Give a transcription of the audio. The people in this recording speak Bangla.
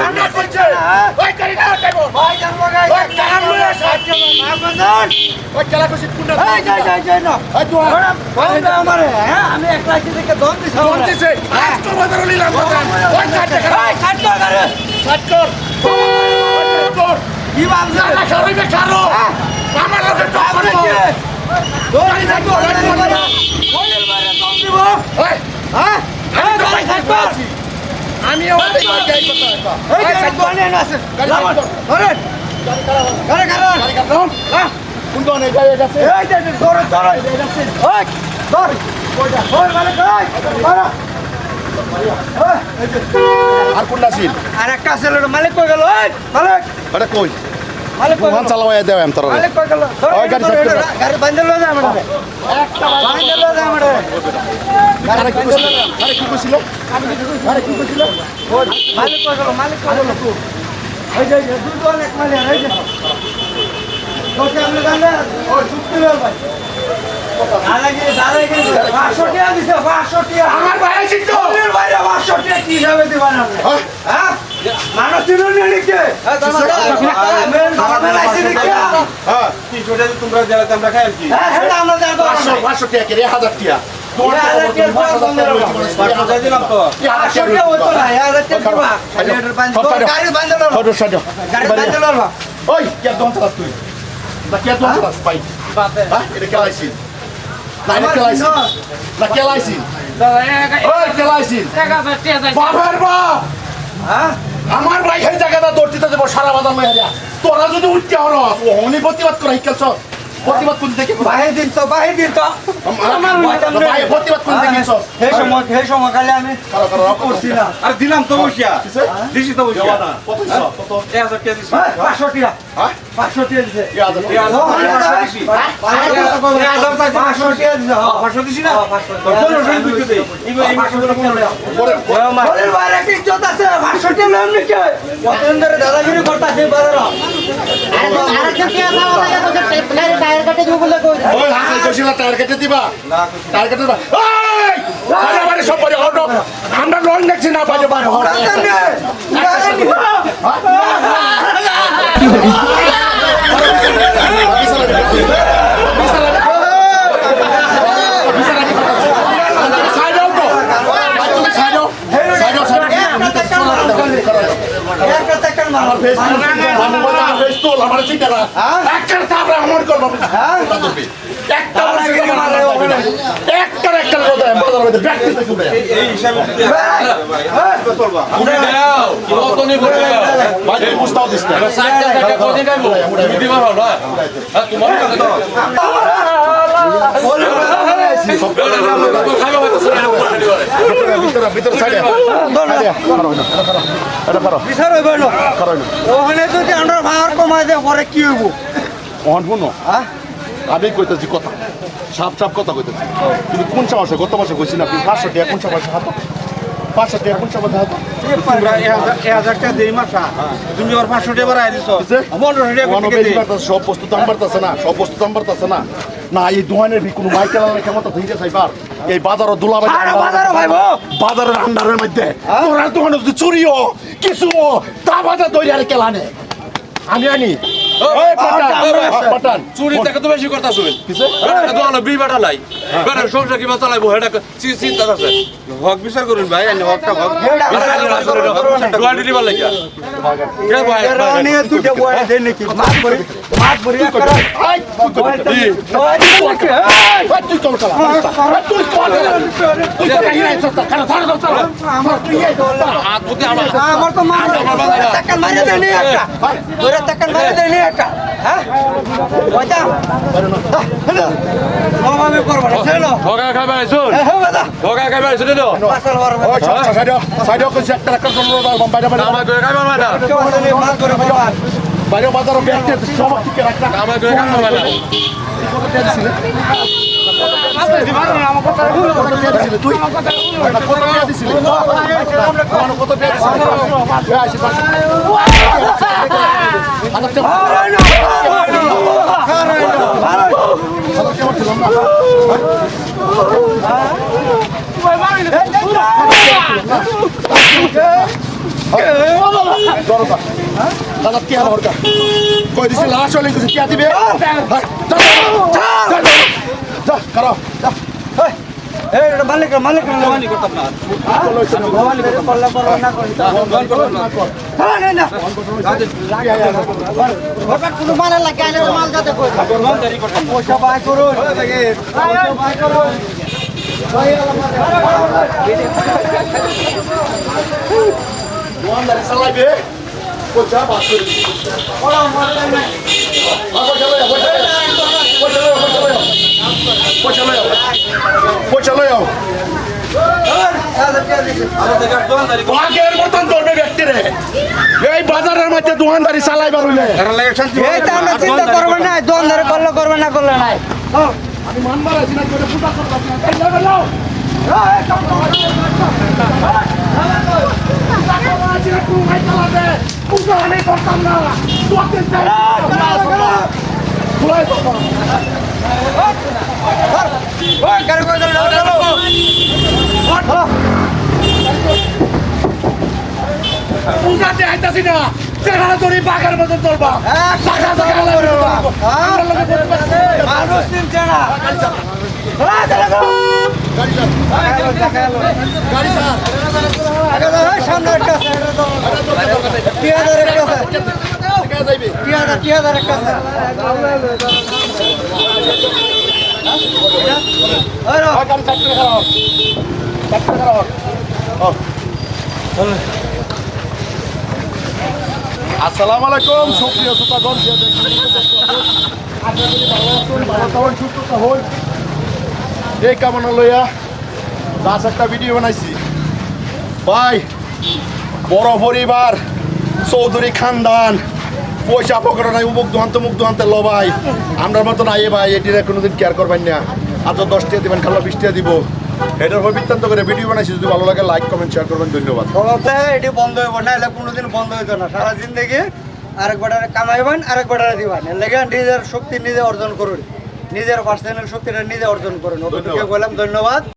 আমরা করছে ওই করি না টাইম ভাই জানবো গাই ওই টাকা লয়ে সাহায্য মাগজন ওই খেলা করছিস কোনটা এই যাই না এই তো বলবে আমারে হ্যাঁ আমি একলা আছি দেখে দম দিছ দম দিছে আজকে বাজার নিলাম ওই 60 টাকা ওই 60 টাকা রে 60 কর কি ভাবছ না সরইবে ছাড়ো আমার লগে তো করে দৌড়ি থাকো বলের বাইরে দম দিব ওই হ্যাঁ আমি তো 60 কর আমি ওই গাই কথা এই গাড়ি কোনে না আছে ধরেন গাড়ি কারণ হ্যাঁ কোন দনে যাই যাচ্ছে এই যে ধরে এই যাচ্ছে ওই ধর ওইটা ধর মানে গাই মারা আর কোনটা ছিল আর একটা ছিল মালিক কই গেল ওই মালিক আরে কই মালিক কই গেল চালাওয়া দেও এম তোর মালিক কই গেল ওই গাড়ি বন্ধ লয়ে যা আমারে একটা বন্ধ লয়ে যা আমারে আরে কি কইছিল আরে কি কইছিল মালিক কই গেল এই যে দুই দল এক মালিক এই যে তোকে আমরা জানলে ও চুক্তি লল ভাই দাঁড়াগে 500 টাকা দিছে 500 টাকা আমার ভাই আছে তো ওর বাইরে 500 টাকা কি হিসাবে দিবেন আপনি হ্যাঁ মানুষ চিনুন নিকে হ্যাঁ মেন আইছে নিকে হ্যাঁ 300 টাকা তোমরা যারা আমরা খাই কি হ্যাঁ হ্যাঁ আমরা দেব 500 টাকা কে 1000 টাকা আমার ভাই সেই জায়গাটা দৌড়তে যাবো সারা বাজার মেয়েরা তোরা যদি উঠতে হলো অনি প্রতিবাদ করা শিখেছ প্রতিবাদ কোন থেকে বাহির দিন তো আমার ভাই প্রতিবাদ কোন থেকে সেই সময় কালে আমি করছি না আর দিলাম তো বসিয়া দিছি তো বসিয়া কত 1000 টাকা দিছি 500 টাকা হ্যাঁ 500 টাকা দিছে 1000 দিছি 500 টাকা দিছি না 500 দিতে দেই এই মাসে বলে বাইরে কি ইজ্জত আছে 500 টাকা নাম নিকে কতদিন ধরে দাদাগিরি করতাছে বাজার আর কি আছে আমাদের কাছে টায়ার কাটে দিব বলে কই ওই হাসি কইছিলা টায়ার কেটে দিবা না টায়ার কেটে দিবা ওই আরে আরে সব পরে হটো আমরা লোন দেখছি না বাজে বারে হটো আমার ফেস তোল আমার চিন্তা একটা তারপরে আমার করব একটা একটা কথা বাজার মধ্যে ব্যক্তি থেকে এই হিসাবে চলবা উড়ে দাও কত নি বলে ভাই বুঝতাও দিস না সাইকেল থেকে কোন দিন যাবো দিবা হলো না তোমার কথা তো ভিতর সাইডে এটা পারো বিচার হইব না ওখানে যদি আমরা ভার কমাই দে পরে কি হইব ওহন শুনো হ্যাঁ আমি কইতেছি কথা সাপ কথা কইতেছি তুমি কোন সমস্যা গত মাসে কইছি না 500 টাকা কোন সমস্যা হাত 500 টাকা কোন সমস্যা হাত 1000 টাকা দেই মাসা তুমি আর 500 টাকা বাড়াই দিছো 1500 টাকা সব বস্তু দাম বাড়তাছে না সব বস্তু দাম বাড়তাছে না না এই দোকানের ভি কোনো মাইকেল না কেমন ধইতে চাইবার এই বাজারও দুলাবাই বাজারও ভাইবো বাজারের আন্ডারের মধ্যে তোরা দোকানে যদি চুরিও কিছু তা বাজার দইরে আর কেলানে আমি আনি ওই পাটান চুরি থেকে তো বেশি করতাছ কিছে এটা তো হলো বিবাটা লাই বেটা সংসার কিবা চালাইবো এটা চিন্তা আছে হক বিচার করুন ভাই আনি হকটা হক দোয়া দিবার লাগিয়া কে ভাই রানি তুই বয় দেন নাকি মাত ভরি কর আই তুই কোন কলা তুই কোন তুই কাই নাই সস্তা কারা ধরে দাও আমার তুই এই আমার তো মার টাকা মারি দেনি একটা তোরে টাকা মারি দেনি একটা হ্যাঁ ওইটা মামা করব না চলো ভগা খাবে শুন ভগা খাবে শুন তো পাসল বড় ওই সাইডে কো একটা টাকা করলো বাইরে বাইরে আমার করে খাবে না মার করে বাইরে বাজারে ব্যাগতে সব ঠিক রাখা আমার করে খাবে না কত টাকা দিছিলে আপনি দিবার না আমার কত টাকা দিছিলে তুই কত টাকা দিছিলে আমার কত টাকা দিছিলে আসি পাশে জড়তা দাদা কে আমার হরকা কই দিছে লাশ হলে কিছু কে দিবে যা করো যা এই এটা মালিক ভবানী করতাম না ভবানী করলে করো না করি হ্যাঁ না হঠাৎ কোনো মাল লাগে আইলে মাল যাতে কই পয়সা বাই করুন পয়সা বাই করুন দোকানদারি চালাইবে পয়সা বাস করে ওরা মারলে না পয়সা লয় বাঘের মতন ধরবে ব্যক্তিরে এই বাজারের মধ্যে দোকানদারি চালাইবার হইলে এই তা আমরা চিন্তা করবেন না দোকানদারি করলে না করলে নাই আমি মানবার আছি না করে পূজা করতে পূজাতে আইতাছি না চেহারা ধরি বাঘের মতন চলবা মানুষ চিনছে না সামনে একটা আসসালামু আলাইকুম সুপ্রিয় শ্রোতাগণ এই কামনা লইয়া লাশ একটা ভিডিও বানাইছি ভাই বড় পরিবার চৌধুরী খানদান পয়সা পকেটে নাই মুখ দোহান্তে লো ভাই আমরা মতো নাই ভাই এটির কোনোদিন কেয়ার করবেন না আজ 10 টাকা দিবেন খালা 20 টাকা দিব এটার উপর বৃত্তান্ত করে ভিডিও বানাইছি যদি ভালো লাগে লাইক কমেন্ট শেয়ার করবেন ধন্যবাদ এটি বন্ধ হইব না এলে কোনোদিন বন্ধ হইতো না সারা জিন্দগি আরেকবার কামাইবেন আরেকবার দিবেন এর লেগে নিজের শক্তি নিজে অর্জন করুন নিজের পার্সোনাল শক্তিটা নিজে অর্জন করুন ওদেরকে বললাম ধন্যবাদ।